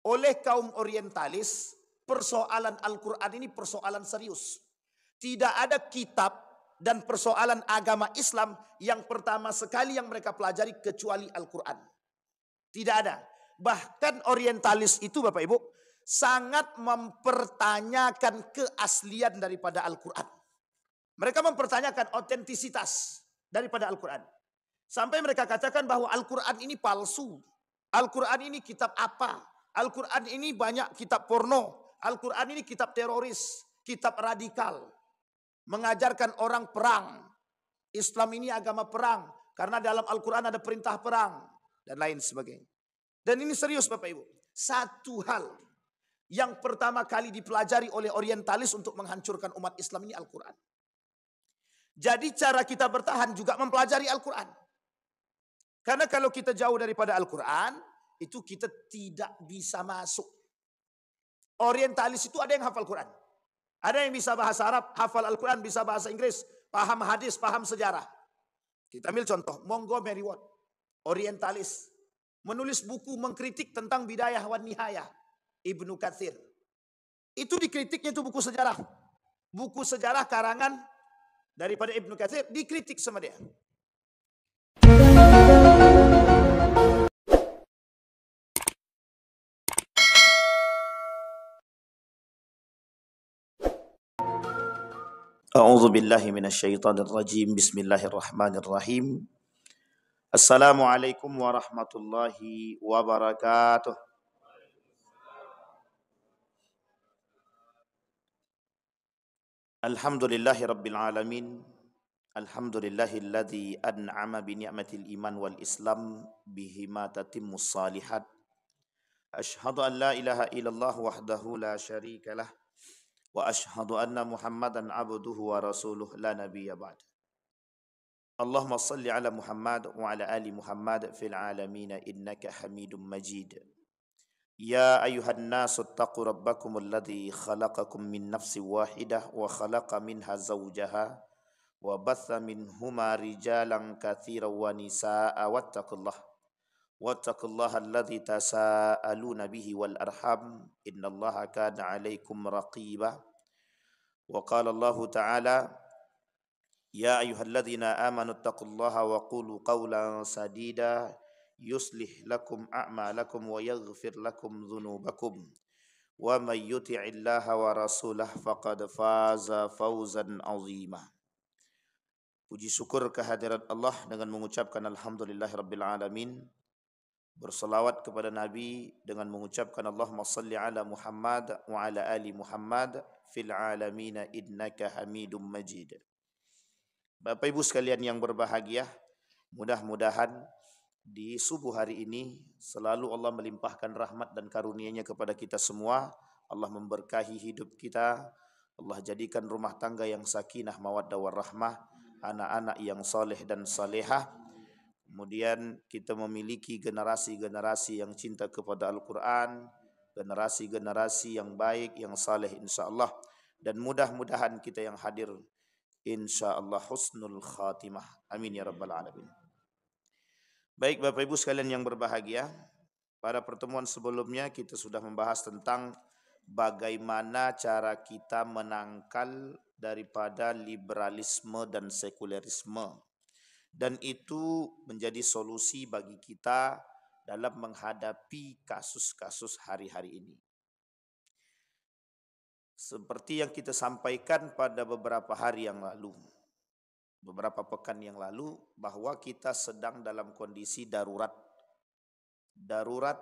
oleh kaum orientalis, persoalan Al-Quran ini persoalan serius. Tidak ada kitab dan persoalan agama Islam yang pertama sekali yang mereka pelajari kecuali Al-Quran. Tidak ada. Bahkan orientalis itu Bapak Ibu sangat mempertanyakan keaslian daripada Al-Quran. Mereka mempertanyakan otentisitas daripada Al-Quran. Sampai mereka katakan bahwa Al-Quran ini palsu. Al-Quran ini kitab apa? Al-Quran ini banyak kitab porno. Al-Quran ini kitab teroris, kitab radikal. Mengajarkan orang perang. Islam ini agama perang. Karena dalam Al-Quran ada perintah perang. Dan lain sebagainya. Dan ini serius Bapak Ibu. Satu hal yang pertama kali dipelajari oleh orientalis untuk menghancurkan umat Islam ini Al-Quran. Jadi cara kita bertahan juga mempelajari Al-Quran. Karena kalau kita jauh daripada Al-Quran, itu kita tidak bisa masuk. Orientalis itu ada yang hafal Quran. Ada yang bisa bahasa Arab, hafal Al-Quran, bisa bahasa Inggris, paham hadis, paham sejarah. Kita ambil contoh, Montgomery Ward, orientalis. Menulis buku mengkritik tentang Bidayah wan Nihayah, Ibnu Katsir. Itu dikritiknya itu buku sejarah. Buku sejarah karangan daripada Ibnu Katsir dikritik sama dia. A'udzu billahi minasyaitonir rajim. Bismillahirrahmanirrahim. Assalamualaikum warahmatullahi wabarakatuh. Alhamdulillahi rabbil alamin. Alhamdulillahilladzi an'ama bi ni'matil iman wal islam bihima tatimmus salihat. Asyhadu an la ilaha illallah wahdahu la syarikalah wa asyhadu anna Muhammadan abduhu wa rasuluh la nabiyya ba'd. Allahumma salli ala Muhammad wa ala ali Muhammad fil alamin innaka Hamidum Majid. Ya ayuhan nasu taqu rabbakumul ladzi khalaqakum min nafsin wahidah wa khalaqa minha zawjaha wa batha minhuma rijalan katsiran wa nisaa'a wattaqullaha alladzi tasaaluna bihi wal arham innallaha kana 'alaikum raqiba. Wa qala Allahu ta'ala ya ayyuhalladzina amanu taqullaha wa qulu qawlan sadida yuslih lakum a'malakum wa yaghfir lakum dhunubakum wa may yuti'illaha wa rasulah faqad faza fawzan 'azima. Puji syukur kehadirat Allah dengan mengucapkan alhamdulillahirabbil alamin. Berselawat kepada Nabi dengan mengucapkan Allahumma salli ala Muhammad wa ala ali Muhammad fil alamin innaka Hamidum Majid. Bapak Ibu sekalian yang berbahagia, mudah-mudahan di subuh hari ini selalu Allah melimpahkan rahmat dan karunia-Nya kepada kita semua. Allah memberkahi hidup kita. Allah jadikan rumah tangga yang sakinah, mawaddah warahmah, anak-anak yang soleh dan salehah. Kemudian kita memiliki generasi-generasi yang cinta kepada Al-Quran, generasi-generasi yang baik, yang saleh insyaAllah. Dan mudah-mudahan kita yang hadir insyaallah husnul khatimah. Amin ya rabbal alamin. Baik Bapak Ibu sekalian yang berbahagia, pada pertemuan sebelumnya kita sudah membahas tentang bagaimana cara kita menangkal daripada liberalisme dan sekulerisme. Dan itu menjadi solusi bagi kita dalam menghadapi kasus-kasus hari-hari ini. Seperti yang kita sampaikan pada beberapa hari yang lalu, beberapa pekan yang lalu, bahwa kita sedang dalam kondisi darurat. Darurat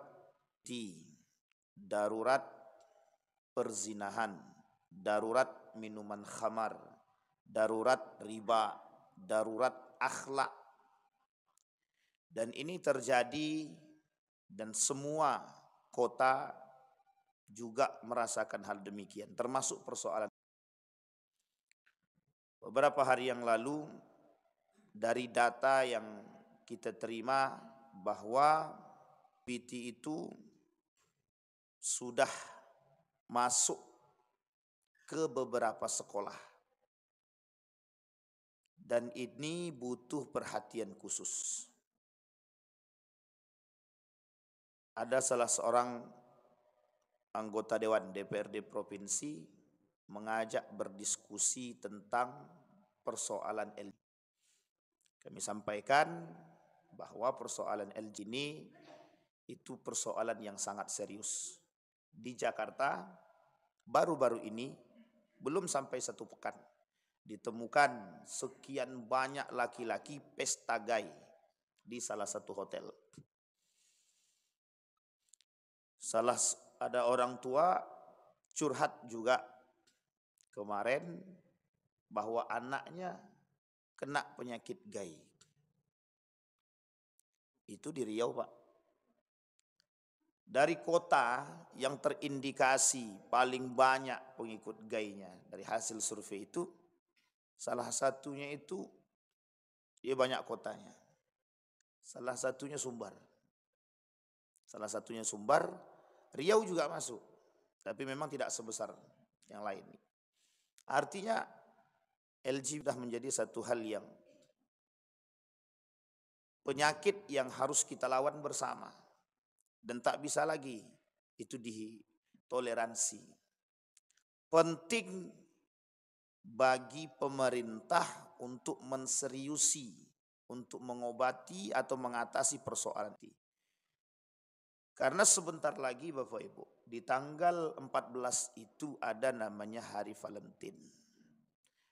darurat perzinahan, darurat minuman khamar, darurat riba, darurat akhlak. Dan ini terjadi dan semua kota juga merasakan hal demikian, termasuk persoalan. Beberapa hari yang lalu dari data yang kita terima bahwa PT itu sudah masuk ke beberapa sekolah. Dan ini butuh perhatian khusus. Ada salah seorang anggota Dewan DPRD Provinsi mengajak berdiskusi tentang persoalan LG. Kami sampaikan bahwa persoalan LG ini itu persoalan yang sangat serius. Di Jakarta baru-baru ini belum sampai 1 pekan ditemukan sekian banyak laki-laki pesta gay di salah satu hotel. Ada orang tua curhat juga kemarin bahwa anaknya kena penyakit gay. Itu di Riau, Pak. Dari kota yang terindikasi paling banyak pengikut gaynya dari hasil survei itu, salah satunya itu dia banyak kotanya. Salah satunya Sumbar. Riau juga masuk. Tapi memang tidak sebesar yang lain. Artinya LG sudah menjadi satu hal yang penyakit yang harus kita lawan bersama. Dan tak bisa lagi itu ditoleransi. Penting bagi pemerintah untuk menseriusi, untuk mengobati atau mengatasi persoalan ini. Karena sebentar lagi Bapak Ibu, di tanggal 14 itu ada namanya Hari Valentine.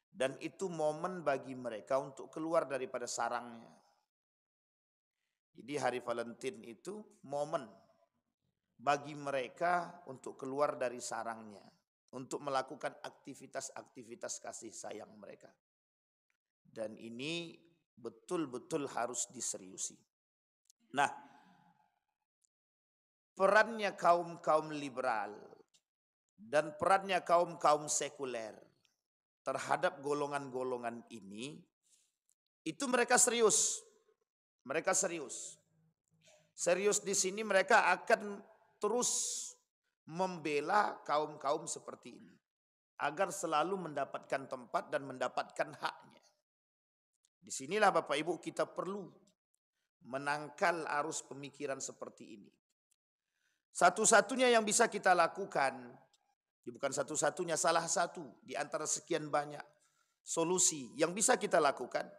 Dan itu momen bagi mereka untuk keluar daripada sarangnya. Jadi Hari Valentine itu momen bagi mereka untuk keluar dari sarangnya, untuk melakukan aktivitas-aktivitas kasih sayang mereka. Dan ini betul-betul harus diseriusi. Nah, perannya kaum-kaum liberal dan perannya kaum-kaum sekuler terhadap golongan-golongan ini, itu mereka serius. Mereka serius. Serius di sini mereka akan terus membela kaum-kaum seperti ini agar selalu mendapatkan tempat dan mendapatkan haknya. Disinilah Bapak Ibu kita perlu menangkal arus pemikiran seperti ini. Satu-satunya yang bisa kita lakukan, bukan satu-satunya, salah satu di antara sekian banyak solusi yang bisa kita lakukan,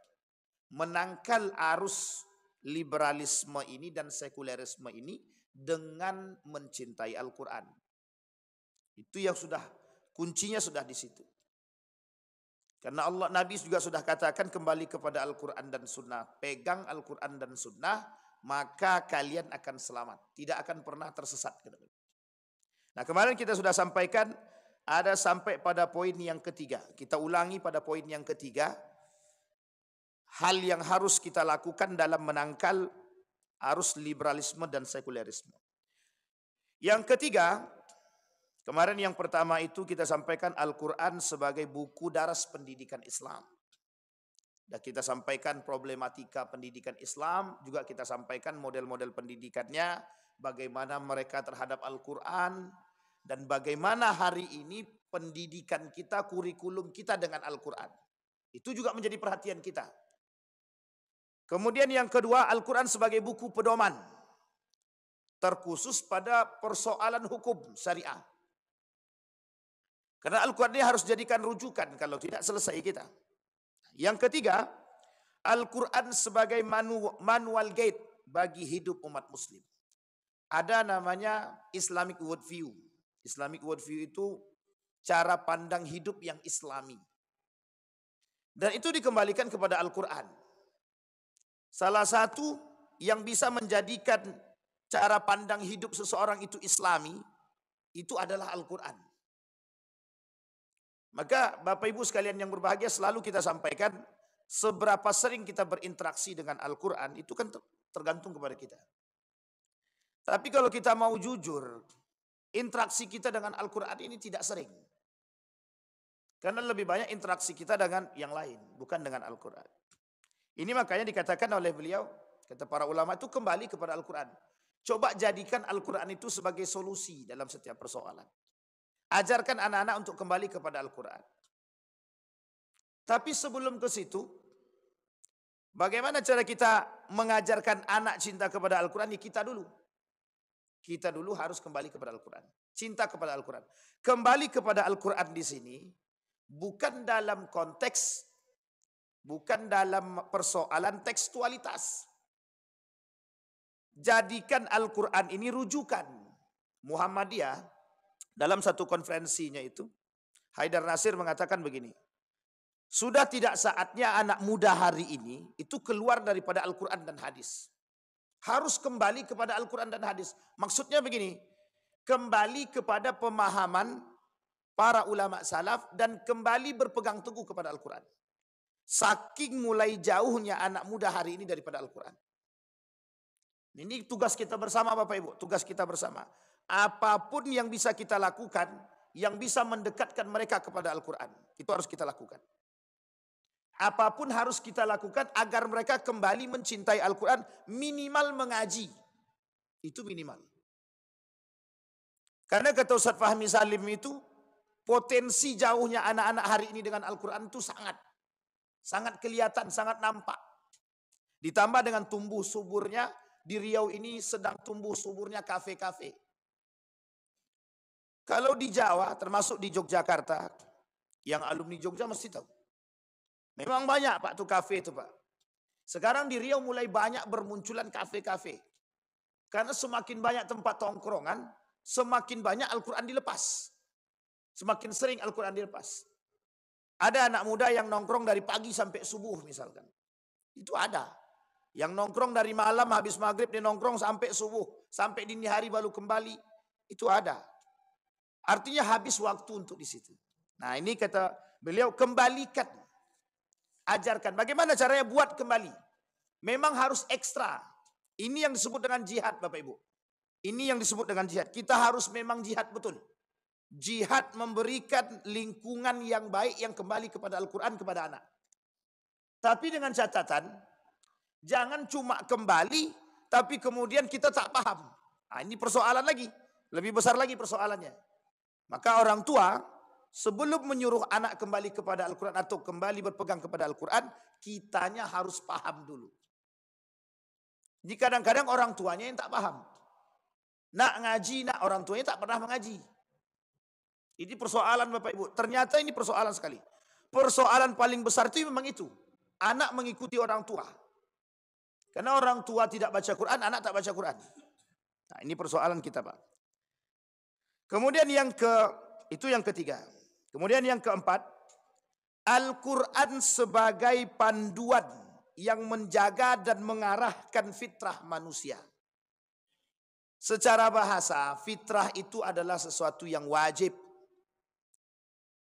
menangkal arus liberalisme ini dan sekulerisme ini dengan mencintai Al-Quran. Itu yang sudah, kuncinya sudah di situ. Karena Nabi juga sudah katakan kembali kepada Al-Quran dan Sunnah. Pegang Al-Quran dan Sunnah, maka kalian akan selamat. Tidak akan pernah tersesat. Nah, kemarin kita sudah sampaikan, ada sampai pada poin yang ketiga. Kita ulangi pada poin yang ketiga. Hal yang harus kita lakukan dalam menangkal arus liberalisme dan sekulerisme. Yang ketiga, kemarin yang pertama itu kita sampaikan Al-Quran sebagai buku daras pendidikan Islam. Dan kita sampaikan problematika pendidikan Islam, juga kita sampaikan model-model pendidikannya, bagaimana mereka terhadap Al-Quran, dan bagaimana hari ini pendidikan kita, kurikulum kita dengan Al-Quran. Itu juga menjadi perhatian kita. Kemudian yang kedua, Al-Quran sebagai buku pedoman, terkhusus pada persoalan hukum syariah. Karena Al-Quran ini harus jadikan rujukan, kalau tidak selesai kita. Yang ketiga, Al-Quran sebagai manual guide bagi hidup umat muslim. Ada namanya Islamic worldview. Islamic worldview itu cara pandang hidup yang Islami. Dan itu dikembalikan kepada Al-Quran. Salah satu yang bisa menjadikan cara pandang hidup seseorang itu Islami, itu adalah Al-Quran. Maka Bapak Ibu sekalian yang berbahagia, selalu kita sampaikan, seberapa sering kita berinteraksi dengan Al-Quran, itu kan tergantung kepada kita. Tapi kalau kita mau jujur, interaksi kita dengan Al-Quran ini tidak sering. Karena lebih banyak interaksi kita dengan yang lain, bukan dengan Al-Quran. Ini makanya dikatakan oleh beliau, kata para ulama itu kembali kepada Al-Quran. Coba jadikan Al-Quran itu sebagai solusi dalam setiap persoalan. Ajarkan anak-anak untuk kembali kepada Al-Quran. Tapi sebelum ke situ, bagaimana cara kita mengajarkan anak cinta kepada Al-Quran? Kita dulu. Kita dulu harus kembali kepada Al-Quran. Cinta kepada Al-Quran. Kembali kepada Al-Quran di sini bukan dalam konteks, bukan dalam persoalan tekstualitas. Jadikan Al-Quran ini rujukan. Muhammadiyah dalam satu konferensinya itu, Haidar Nasir mengatakan begini, sudah tidak saatnya anak muda hari ini itu keluar daripada Al-Quran dan hadis. Harus kembali kepada Al-Quran dan hadis. Maksudnya begini, kembali kepada pemahaman para ulama salaf dan kembali berpegang teguh kepada Al-Quran. Saking mulai jauhnya anak muda hari ini daripada Al-Quran. Ini tugas kita bersama Bapak Ibu, tugas kita bersama. Apapun yang bisa kita lakukan, yang bisa mendekatkan mereka kepada Al-Quran, itu harus kita lakukan. Apapun harus kita lakukan agar mereka kembali mencintai Al-Quran, minimal mengaji. Itu minimal. Karena kata Ustaz Fahmi Salim itu, potensi jauhnya anak-anak hari ini dengan Al-Quran itu sangat kelihatan, sangat nampak. Ditambah dengan tumbuh suburnya, di Riau ini sedang tumbuh suburnya kafe-kafe. Kalau di Jawa, termasuk di Yogyakarta, yang alumni Jogja mesti tahu. Memang banyak Pak tuh kafe itu Pak. Sekarang di Riau mulai banyak bermunculan kafe-kafe. Karena semakin banyak tempat tongkrongan, semakin banyak Al-Quran dilepas. Semakin sering Al-Quran dilepas. Ada anak muda yang nongkrong dari pagi sampai subuh misalkan. Itu ada. Yang nongkrong dari malam habis maghrib dia nongkrong sampai subuh. Sampai dini hari baru kembali. Itu ada. Artinya habis waktu untuk di situ. Nah ini kata beliau, kembalikan. Ajarkan. Bagaimana caranya buat kembali? Memang harus ekstra. Ini yang disebut dengan jihad Bapak Ibu. Ini yang disebut dengan jihad. Kita harus memang jihad betul. Jihad memberikan lingkungan yang baik yang kembali kepada Al-Quran kepada anak. Tapi dengan catatan, jangan cuma kembali, tapi kemudian kita tak paham. Nah, ini persoalan lagi. Lebih besar lagi persoalannya. Maka orang tua, sebelum menyuruh anak kembali kepada Al-Quran atau kembali berpegang kepada Al-Quran, kitanya harus paham dulu. Jadi kadang-kadang orang tuanya yang tak paham. Nak ngaji, nak orang tuanya tak pernah mengaji. Ini persoalan Bapak Ibu. Ternyata ini persoalan sekali. Persoalan paling besar itu memang itu. Anak mengikuti orang tua. Karena orang tua tidak baca Quran, anak tak baca Quran. Nah ini persoalan kita Pak. Kemudian itu yang ketiga. Kemudian yang keempat, Al-Quran sebagai panduan yang menjaga dan mengarahkan fitrah manusia. Secara bahasa, fitrah itu adalah sesuatu yang wajib.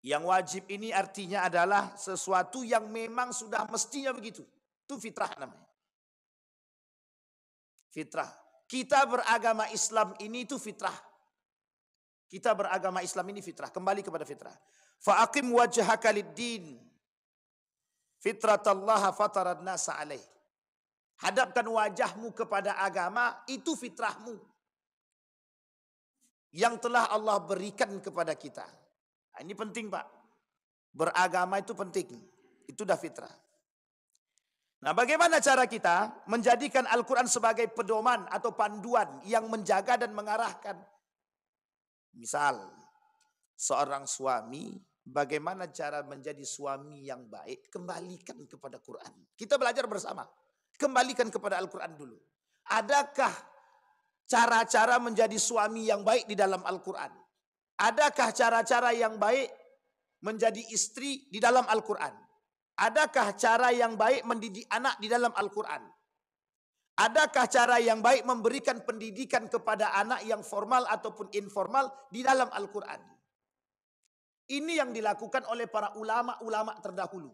Yang wajib ini artinya adalah sesuatu yang memang sudah mestinya begitu. Itu fitrah namanya. Fitrah. Kita beragama Islam ini itu fitrah. Kita beragama Islam ini fitrah. Kembali kepada fitrah. Fa'aqim wajhaka lid-din. Fitratallaha fataran nasa alaih. Hadapkan wajahmu kepada agama, itu fitrahmu. Yang telah Allah berikan kepada kita. Nah, ini penting Pak. Beragama itu penting. Itu dah fitrah. Nah bagaimana cara kita menjadikan Al-Quran sebagai pedoman atau panduan yang menjaga dan mengarahkan. Misal, seorang suami, bagaimana cara menjadi suami yang baik? Kembalikan kepada Quran. Kita belajar bersama. Kembalikan kepada Al-Quran dulu. Adakah cara-cara menjadi suami yang baik di dalam Al-Quran? Adakah cara-cara yang baik menjadi istri di dalam Al-Quran? Adakah cara yang baik mendidik anak di dalam Al-Quran? Adakah cara yang baik memberikan pendidikan kepada anak yang formal ataupun informal di dalam Al-Quran? Ini yang dilakukan oleh para ulama-ulama terdahulu.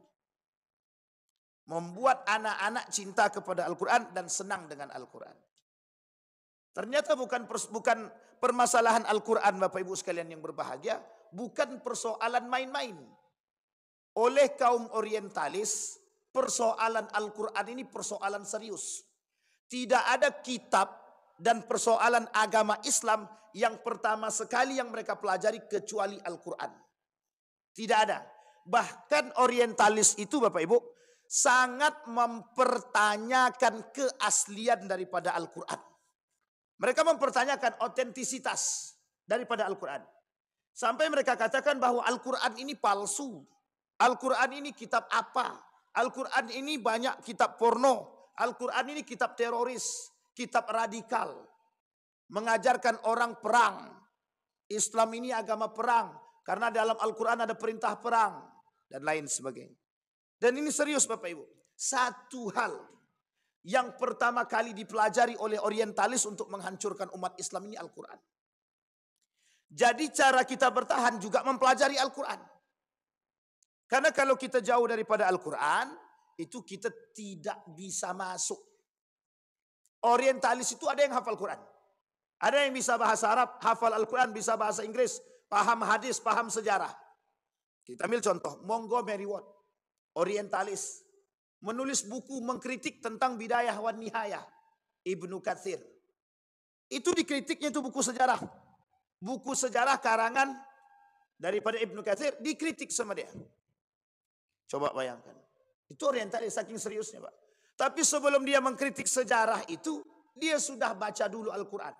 Membuat anak-anak cinta kepada Al-Quran dan senang dengan Al-Quran. Ternyata bukan permasalahan Al-Quran Bapak Ibu sekalian yang berbahagia. Bukan persoalan main-main. Oleh kaum orientalis, persoalan Al-Quran ini persoalan serius. Tidak ada kitab dan persoalan agama Islam yang pertama sekali yang mereka pelajari kecuali Al-Quran. Tidak ada. Bahkan orientalis itu Bapak Ibu sangat mempertanyakan keaslian daripada Al-Quran. Mereka mempertanyakan otentisitas daripada Al-Quran. Sampai mereka katakan bahwa Al-Quran ini palsu. Al-Quran ini kitab apa? Al-Quran ini banyak kitab porno. Al-Quran ini kitab teroris, kitab radikal. Mengajarkan orang perang. Islam ini agama perang. Karena dalam Al-Quran ada perintah perang. Dan lain sebagainya. Dan ini serius Bapak Ibu. Satu hal yang pertama kali dipelajari oleh orientalis untuk menghancurkan umat Islam ini Al-Quran. Jadi cara kita bertahan juga mempelajari Al-Quran. Karena kalau kita jauh daripada Al-Quran, itu kita tidak bisa masuk. Orientalis itu ada yang hafal Quran. Ada yang bisa bahasa Arab, hafal Al-Quran, bisa bahasa Inggris, paham hadis, paham sejarah. Kita ambil contoh, Montgomery Ward, orientalis. Menulis buku mengkritik tentang Bidayah wan Nihayah, Ibnu Katsir. Itu dikritiknya itu buku sejarah. Buku sejarah karangan daripada Ibnu Katsir dikritik sama dia. Coba bayangkan. Itu orientalis saking seriusnya Pak. Tapi sebelum dia mengkritik sejarah itu, dia sudah baca dulu Al-Quran.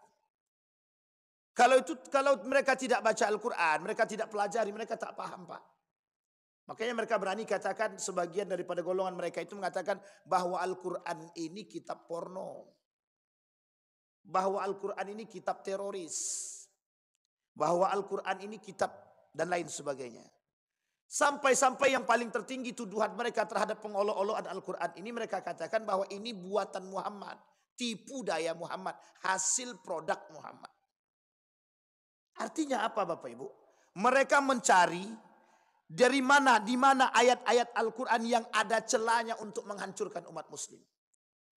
Kalau mereka tidak baca Al-Quran, mereka tidak pelajari, mereka tak paham Pak. Makanya mereka berani katakan, sebagian daripada golongan mereka itu mengatakan bahwa Al-Quran ini kitab porno. Bahwa Al-Quran ini kitab teroris. Bahwa Al-Quran ini kitab dan lain sebagainya. Sampai-sampai yang paling tertinggi tuduhan mereka terhadap pengolok-olokan Al-Quran ini, mereka katakan bahwa ini buatan Muhammad. Tipu daya Muhammad. Hasil produk Muhammad. Artinya apa Bapak Ibu? Mereka mencari di mana ayat-ayat Al-Quran yang ada celahnya untuk menghancurkan umat muslim.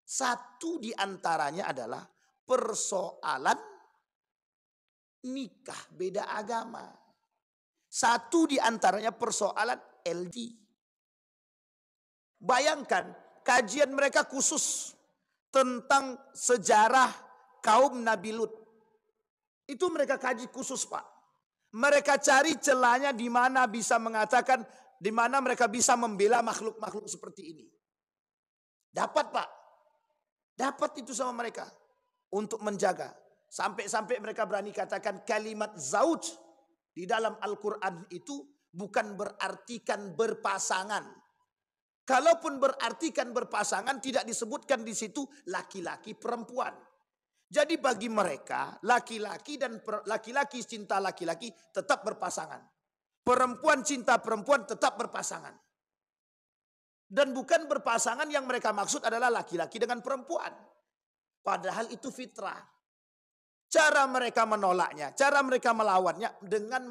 Satu di antaranya adalah persoalan nikah beda agama. Satu di antaranya persoalan LG. Bayangkan kajian mereka khusus tentang sejarah kaum Nabi Lut. Itu mereka kaji khusus Pak. Mereka cari celahnya di mana bisa mengatakan, di mana mereka bisa membela makhluk-makhluk seperti ini. Dapat Pak. Dapat itu sama mereka. Untuk menjaga. Sampai-sampai mereka berani katakan kalimat zauj di dalam Al-Quran itu bukan berartikan berpasangan. Kalaupun berartikan berpasangan, tidak disebutkan di situ laki-laki perempuan. Jadi bagi mereka laki-laki dan laki-laki cinta laki-laki tetap berpasangan. Perempuan cinta perempuan tetap berpasangan. Dan bukan berpasangan yang mereka maksud adalah laki-laki dengan perempuan. Padahal itu fitrah. Cara mereka menolaknya, cara mereka melawannya dengan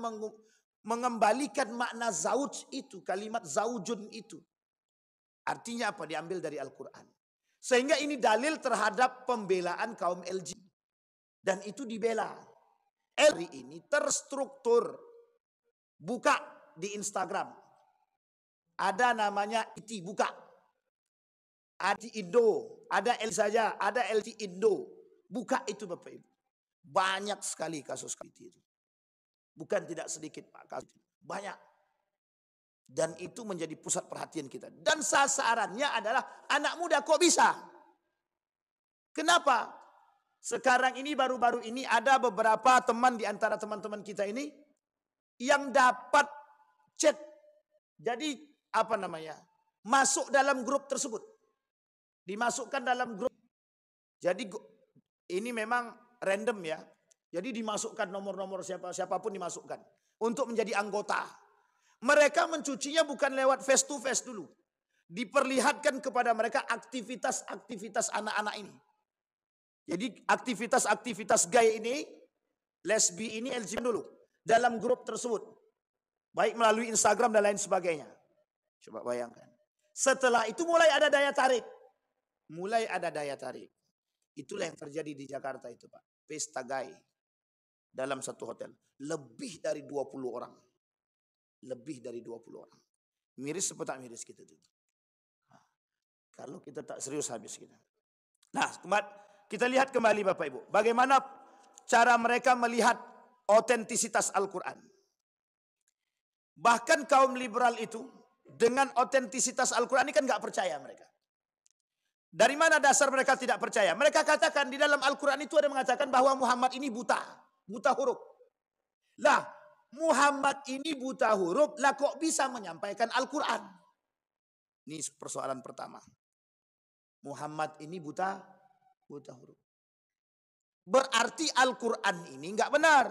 mengembalikan makna zauj itu, kalimat zaujun itu. Artinya apa? Diambil dari Al-Quran. Sehingga ini dalil terhadap pembelaan kaum LG. Dan itu dibela. Hari ini terstruktur. Buka di Instagram. Ada namanya IT, buka. Ada Indo, ada L saja, ada LG Indo. Buka itu Bapak Ibu. Banyak sekali kasus itu. Bukan tidak sedikit Pak, kasus banyak. Dan itu menjadi pusat perhatian kita. Dan sasarannya adalah anak muda, kok bisa? Kenapa? Sekarang ini baru-baru ini ada beberapa teman di antara teman-teman kita ini yang dapat chat. Jadi apa namanya? Masuk dalam grup tersebut. Dimasukkan dalam grup. Jadi ini memang random ya. Jadi dimasukkan nomor-nomor siapapun dimasukkan. Untuk menjadi anggota. Mereka mencucinya bukan lewat face to face dulu. Diperlihatkan kepada mereka aktivitas-aktivitas anak-anak ini. Jadi aktivitas-aktivitas gay ini, lesbi ini, LGBT dulu. Dalam grup tersebut. Baik melalui Instagram dan lain sebagainya. Coba bayangkan. Setelah itu mulai ada daya tarik. Mulai ada daya tarik. Itulah yang terjadi di Jakarta itu Pak. Pesta gay. Dalam satu hotel. Lebih dari 20 orang. Lebih dari 20 orang. Miris apa tak miris kita tuh? Nah, kalau kita tak serius habis kita. Nah, kita lihat kembali Bapak Ibu. Bagaimana cara mereka melihat otentisitas Al-Quran. Bahkan kaum liberal itu dengan otentisitas Al-Quran ini kan gak percaya mereka. Dari mana dasar mereka tidak percaya? Mereka katakan di dalam Al-Quran itu ada mengatakan bahwa Muhammad ini buta. Buta huruf. Lah, Muhammad ini buta huruf, lah kok bisa menyampaikan Al-Quran? Ini persoalan pertama. Muhammad ini buta huruf. Berarti Al-Quran ini enggak benar.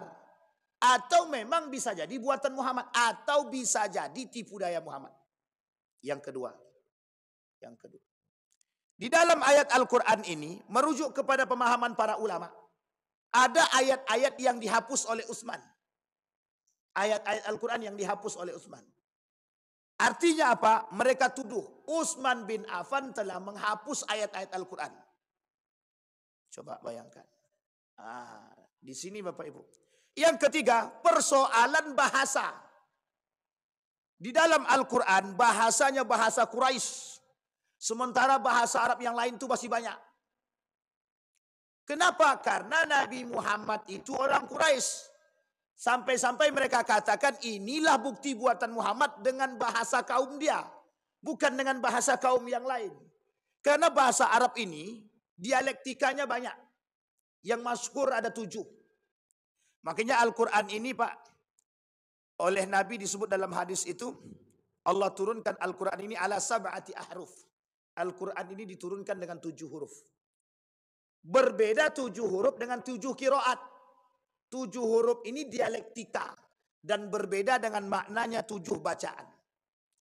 Atau memang bisa jadi buatan Muhammad. Atau bisa jadi tipu daya Muhammad. Yang kedua. Di dalam ayat Al-Quran ini merujuk kepada pemahaman para ulama. Ada ayat-ayat yang dihapus oleh Utsman. Ayat-ayat Al-Quran yang dihapus oleh Utsman. Artinya apa? Mereka tuduh Utsman bin Affan telah menghapus ayat-ayat Al-Quran. Coba bayangkan. Di sini Bapak Ibu. Yang ketiga, persoalan bahasa. Di dalam Al-Quran bahasanya bahasa Quraisy. Sementara bahasa Arab yang lain itu masih banyak. Kenapa? Karena Nabi Muhammad itu orang Quraisy. Sampai-sampai mereka katakan inilah bukti buatan Muhammad dengan bahasa kaum dia. Bukan dengan bahasa kaum yang lain. Karena bahasa Arab ini dialektikanya banyak. Yang masyhur ada 7. Makanya Al-Quran ini Pak. Oleh Nabi disebut dalam hadis itu. Allah turunkan Al-Quran ini ala sab'ati ahruf. Al-Quran ini diturunkan dengan 7 huruf. Berbeda 7 huruf dengan 7 kiroat. 7 huruf ini dialektika. Dan berbeda dengan maknanya 7 bacaan.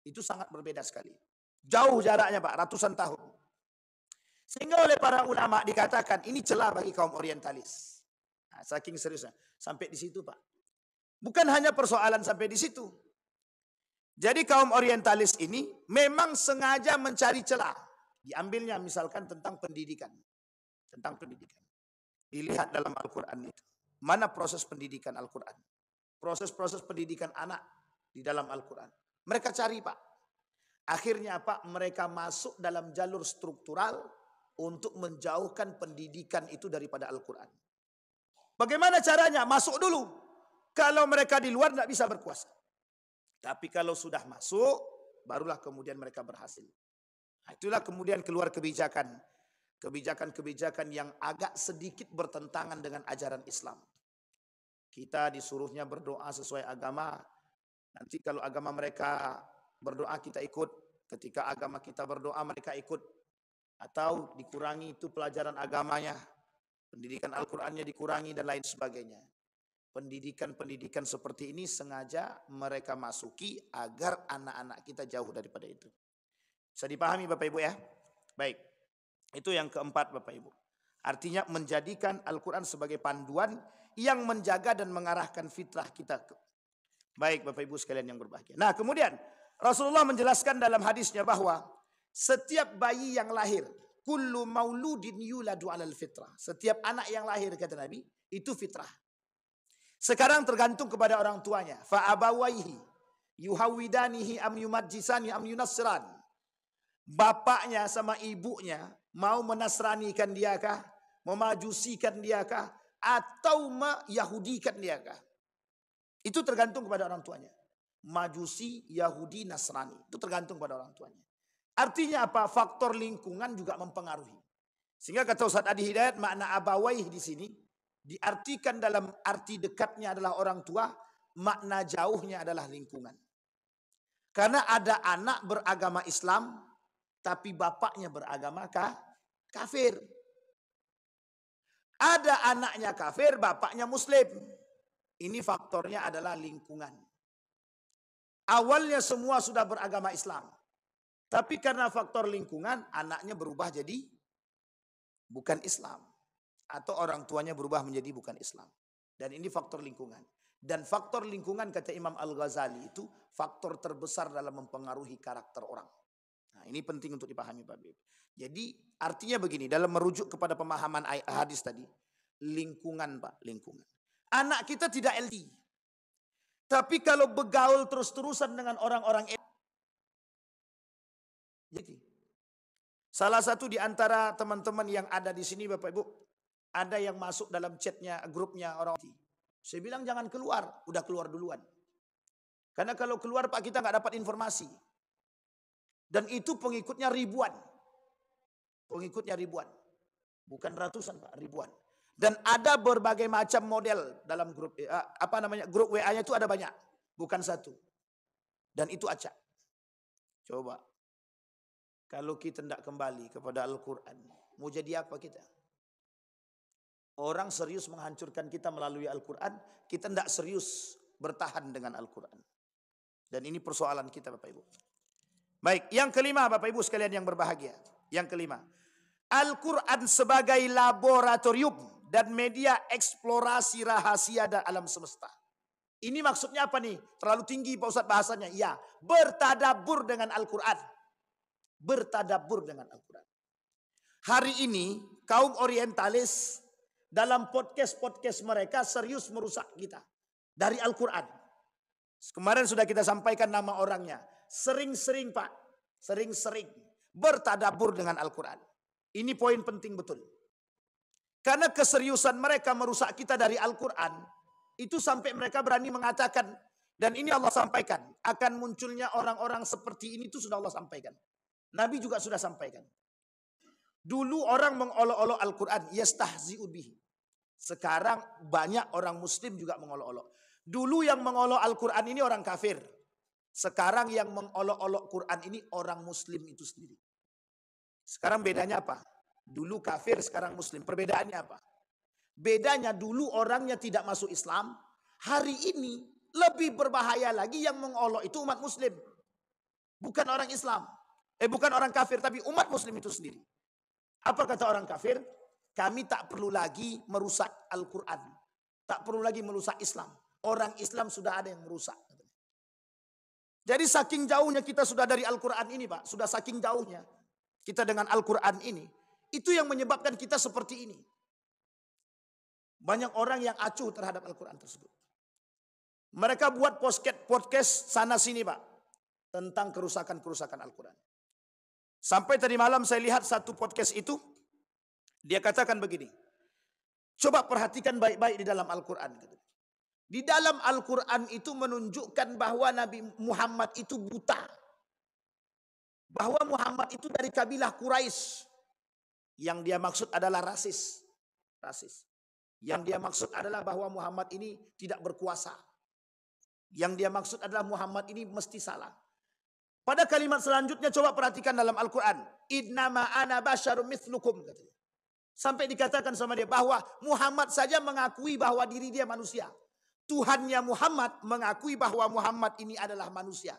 Itu sangat berbeda sekali. Jauh jaraknya Pak, ratusan tahun. Sehingga oleh para ulama dikatakan ini celah bagi kaum orientalis. Saking seriusnya. Sampai di situ Pak. Bukan hanya persoalan sampai di situ. Jadi kaum orientalis ini memang sengaja mencari celah. Diambilnya misalkan tentang pendidikan. Dilihat dalam Al-Quran itu. Mana proses pendidikan Al-Quran? Proses-proses pendidikan anak di dalam Al-Quran. Mereka cari Pak. Akhirnya Pak, mereka masuk dalam jalur struktural untuk menjauhkan pendidikan itu daripada Al-Quran. Bagaimana caranya? Masuk dulu. Kalau mereka di luar tidak bisa berkuasa. Tapi kalau sudah masuk, barulah kemudian mereka berhasil. Itulah kemudian keluar kebijakan. Kebijakan-kebijakan yang agak sedikit bertentangan dengan ajaran Islam. Kita disuruhnya berdoa sesuai agama. Nanti kalau agama mereka berdoa kita ikut. Ketika agama kita berdoa mereka ikut. Atau dikurangi itu pelajaran agamanya. Pendidikan Al-Qurannya dikurangi dan lain sebagainya. Pendidikan-pendidikan seperti ini sengaja mereka masuki agar anak-anak kita jauh daripada itu. Bisa dipahami Bapak Ibu ya? Baik. Itu yang keempat Bapak Ibu. Artinya menjadikan Al-Quran sebagai panduan yang menjaga dan mengarahkan fitrah kita. Baik Bapak Ibu sekalian yang berbahagia. Nah kemudian Rasulullah menjelaskan dalam hadisnya bahwa setiap bayi yang lahir, kullu mauludin yuladu alal fitrah. Setiap anak yang lahir kata Nabi, itu fitrah. Sekarang tergantung kepada orang tuanya. Fa'abawaihi yuhawidanihi am yumajjisani am yunassiran. Bapaknya sama ibunya mau menasranikan dia kah? Memajusikan dia kah? Atau Yahudikan dia kah? Itu tergantung kepada orang tuanya. Majusi, Yahudi, Nasrani. Itu tergantung pada orang tuanya. Artinya apa? Faktor lingkungan juga mempengaruhi. Sehingga kata Ustaz Adi Hidayat, makna abawaih di sini diartikan dalam arti dekatnya adalah orang tua, makna jauhnya adalah lingkungan. Karena ada anak beragama Islam, tapi bapaknya beragama kafir. Ada anaknya kafir, bapaknya Muslim. Ini faktornya adalah lingkungan. Awalnya semua sudah beragama Islam. Tapi karena faktor lingkungan, anaknya berubah jadi bukan Islam. Atau orang tuanya berubah menjadi bukan Islam. Dan ini faktor lingkungan. Dan faktor lingkungan kata Imam Al-Ghazali itu faktor terbesar dalam mempengaruhi karakter orang. Nah, ini penting untuk dipahami Pak Bib. Jadi artinya begini, dalam merujuk kepada pemahaman hadis tadi, lingkungan Pak, lingkungan. Anak kita tidak LD. Tapi kalau begaul terus-terusan dengan orang-orang jadi salah satu di antara teman-teman yang ada di sini Bapak Ibu, ada yang masuk dalam chatnya, grupnya orang. Saya bilang jangan keluar, udah keluar duluan. Karena kalau keluar Pak kita nggak dapat informasi. Dan itu pengikutnya ribuan. Pengikutnya ribuan. Bukan ratusan, Pak, ribuan. Dan ada berbagai macam model dalam grup grup WA-nya itu ada banyak, bukan satu. Dan itu acak. Coba kalau kita tidak kembali kepada Al-Quran, mau jadi apa kita? Orang serius menghancurkan kita melalui Al-Quran, kita tidak serius bertahan dengan Al-Quran. Dan ini persoalan kita, Bapak Ibu. Baik, yang kelima, Bapak Ibu sekalian yang berbahagia. Yang kelima, Al-Quran sebagai laboratorium dan media eksplorasi rahasia dan alam semesta. Ini maksudnya apa nih? Terlalu tinggi Pak Ustadz bahasanya. Ya, bertadabur dengan Al-Quran. Bertadabur dengan Al-Quran. Hari ini kaum orientalis dalam podcast-podcast mereka serius merusak kita dari Al-Quran. Kemarin sudah kita sampaikan nama orangnya. Sering-sering Pak, sering-sering bertadabur dengan Al-Quran. Ini poin penting betul. Karena keseriusan mereka merusak kita dari Al-Quran, itu sampai mereka berani mengatakan, dan ini Allah sampaikan, akan munculnya orang-orang seperti ini itu sudah Allah sampaikan. Nabi juga sudah sampaikan. Dulu orang mengolok-olok Al-Quran, yastahzi'u bihi. Sekarang banyak orang muslim juga mengolok-olok. Dulu yang mengolok Al-Quran ini orang kafir. Sekarang yang mengolok-olok Quran ini orang muslim itu sendiri. Sekarang bedanya apa? Dulu kafir, sekarang muslim. Perbedaannya apa? Bedanya dulu orangnya tidak masuk Islam. Hari ini lebih berbahaya lagi yang mengolok itu umat muslim. Bukan orang Islam. Bukan orang kafir, tapi umat muslim itu sendiri. Apa kata orang kafir? Kami tak perlu lagi merusak Al-Quran. Tak perlu lagi merusak Islam. Orang Islam sudah ada yang merusak. Jadi saking jauhnya kita sudah dari Al-Quran ini Pak. Sudah saking jauhnya kita dengan Al-Quran ini. Itu yang menyebabkan kita seperti ini. Banyak orang yang acuh terhadap Al-Quran tersebut. Mereka buat podcast sana sini Pak. Tentang kerusakan-kerusakan Al-Quran. Sampai tadi malam saya lihat satu podcast itu. Dia katakan begini. Coba perhatikan baik-baik di dalam Al-Quran. Di dalam Al-Quran itu menunjukkan bahwa Nabi Muhammad itu buta. Bahwa Muhammad itu dari kabilah Quraisy. Yang dia maksud adalah rasis. Yang dia maksud adalah bahwa Muhammad ini tidak berkuasa. Yang dia maksud adalah Muhammad ini mesti salah. Pada kalimat selanjutnya coba perhatikan dalam Al-Quran. Innama ana basyarum mithlukum. Sampai dikatakan sama dia bahwa Muhammad saja mengakui bahwa diri dia manusia. Tuhannya Muhammad mengakui bahwa Muhammad ini adalah manusia.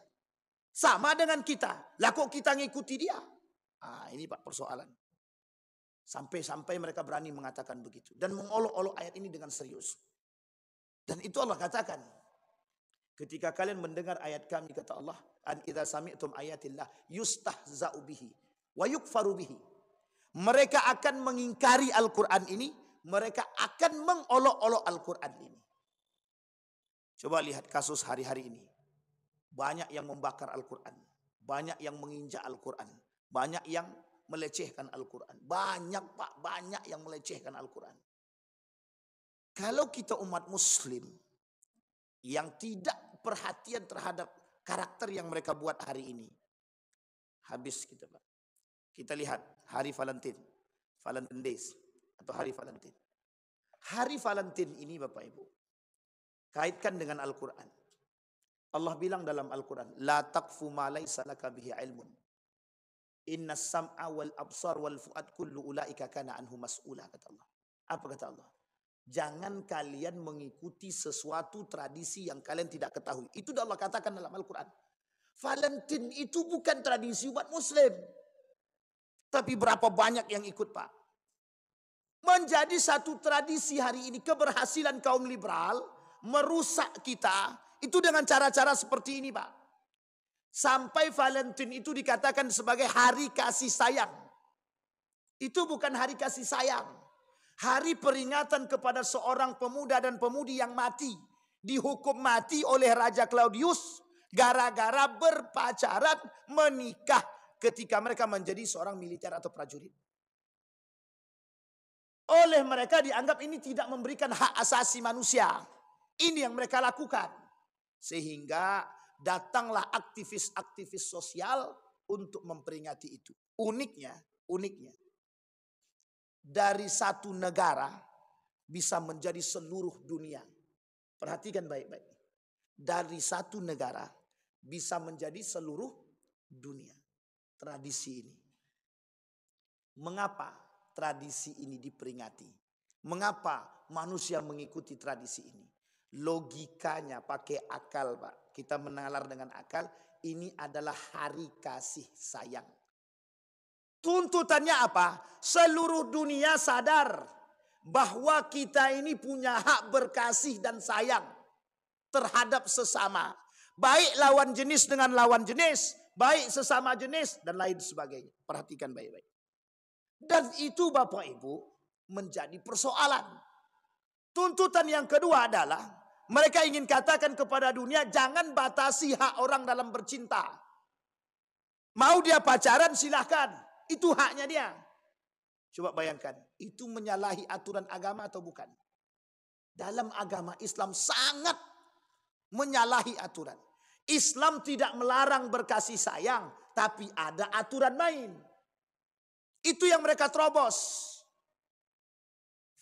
Sama dengan kita. Lah kok kita ngikuti dia? Ini Pak persoalan. Sampai-sampai mereka berani mengatakan begitu. Dan mengolok-olok ayat ini dengan serius. Dan itu Allah katakan. Ketika kalian mendengar ayat kami kata Allah. An idza sami'tum ayatillah yustahza'u bihi wa yukfaru bihi. Mereka akan mengingkari Al-Quran ini. Mereka akan mengolok-olok Al-Quran ini. Coba lihat kasus hari-hari ini. Banyak yang membakar Al-Quran. Banyak yang menginjak Al-Quran. Banyak yang melecehkan Al-Quran. Banyak Pak, banyak yang melecehkan Al-Quran. Kalau kita umat muslim yang tidak perhatian terhadap karakter yang mereka buat hari ini. Habis kita Pak. Kita lihat hari Valentine. Valentine Days. Atau hari Valentine. Hari Valentine ini Bapak Ibu. Kaitkan dengan Al-Quran. Allah bilang dalam Al-Quran. La taqfu ma laysa laka bihi ilmun. Inna sam'a wal absar wal fu'ad kullu ulaika kana anhu mas'ula kata Allah. Apa kata Allah? Jangan kalian mengikuti sesuatu tradisi yang kalian tidak ketahui. Itu Allah katakan dalam Al-Quran. Valentine itu bukan tradisi umat muslim. Tapi berapa banyak yang ikut Pak. Menjadi satu tradisi hari ini. Keberhasilan kaum liberal merusak kita. Itu dengan cara-cara seperti ini Pak. Sampai Valentine itu dikatakan sebagai hari kasih sayang. Itu bukan hari kasih sayang. Hari peringatan kepada seorang pemuda dan pemudi yang mati. Dihukum mati oleh Raja Claudius. Gara-gara berpacaran menikah ketika mereka menjadi seorang militer atau prajurit. Oleh mereka dianggap ini tidak memberikan hak asasi manusia. Ini yang mereka lakukan. Sehingga datanglah aktivis-aktivis sosial untuk memperingati itu. Uniknya dari satu negara bisa menjadi seluruh dunia. Perhatikan baik-baik. Dari satu negara bisa menjadi seluruh dunia. Tradisi ini. Mengapa tradisi ini diperingati? Mengapa manusia mengikuti tradisi ini? Logikanya pakai akal, Pak. Kita menalar dengan akal. Ini adalah hari kasih sayang. Tuntutannya apa? Seluruh dunia sadar bahwa kita ini punya hak berkasih dan sayang terhadap sesama. Baik lawan jenis dengan lawan jenis, baik sesama jenis dan lain sebagainya. Perhatikan baik-baik. Dan itu Bapak Ibu menjadi persoalan. Tuntutan yang kedua adalah mereka ingin katakan kepada dunia, jangan batasi hak orang dalam bercinta. Mau dia pacaran silahkan, itu haknya dia. Coba bayangkan, itu menyalahi aturan agama atau bukan? Dalam agama Islam sangat menyalahi aturan. Islam tidak melarang berkasih sayang, tapi ada aturan main. Itu yang mereka terobos.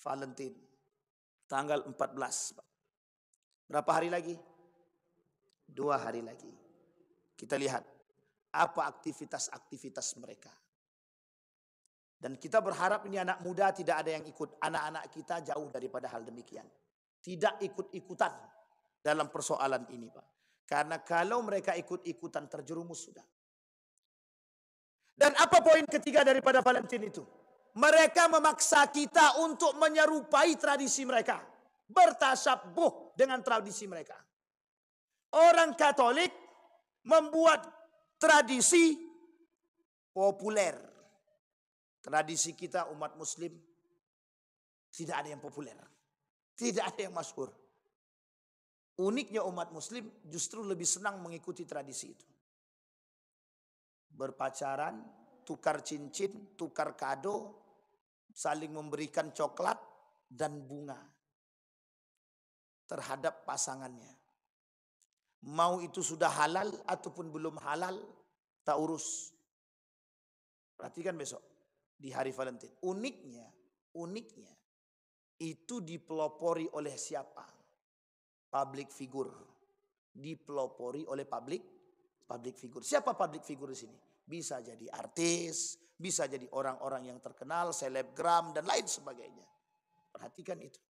Valentine, tanggal 14. Berapa hari lagi? 2 hari lagi. Kita lihat apa aktivitas-aktivitas mereka. Dan kita berharap ini anak muda tidak ada yang ikut. Anak-anak kita jauh daripada hal demikian. Tidak ikut-ikutan dalam persoalan ini, Pak. Karena kalau mereka ikut-ikutan terjerumus sudah. Dan apa poin ketiga daripada Valentine itu? Mereka memaksa kita untuk menyerupai tradisi mereka. Bertasabuh dengan tradisi mereka. Orang Katolik membuat tradisi populer. Tradisi kita umat Muslim tidak ada yang populer. Tidak ada yang masyhur. Uniknya umat Muslim justru lebih senang mengikuti tradisi itu. Berpacaran, tukar cincin, tukar kado, saling memberikan coklat dan bunga terhadap pasangannya. Mau itu sudah halal ataupun belum halal, tak urus. Perhatikan besok di hari Valentine. Uniknya itu dipelopori oleh siapa? Public figure. Dipelopori oleh public figure. Siapa public figure di sini? Bisa jadi artis, bisa jadi orang-orang yang terkenal, selebgram dan lain sebagainya. Perhatikan itu.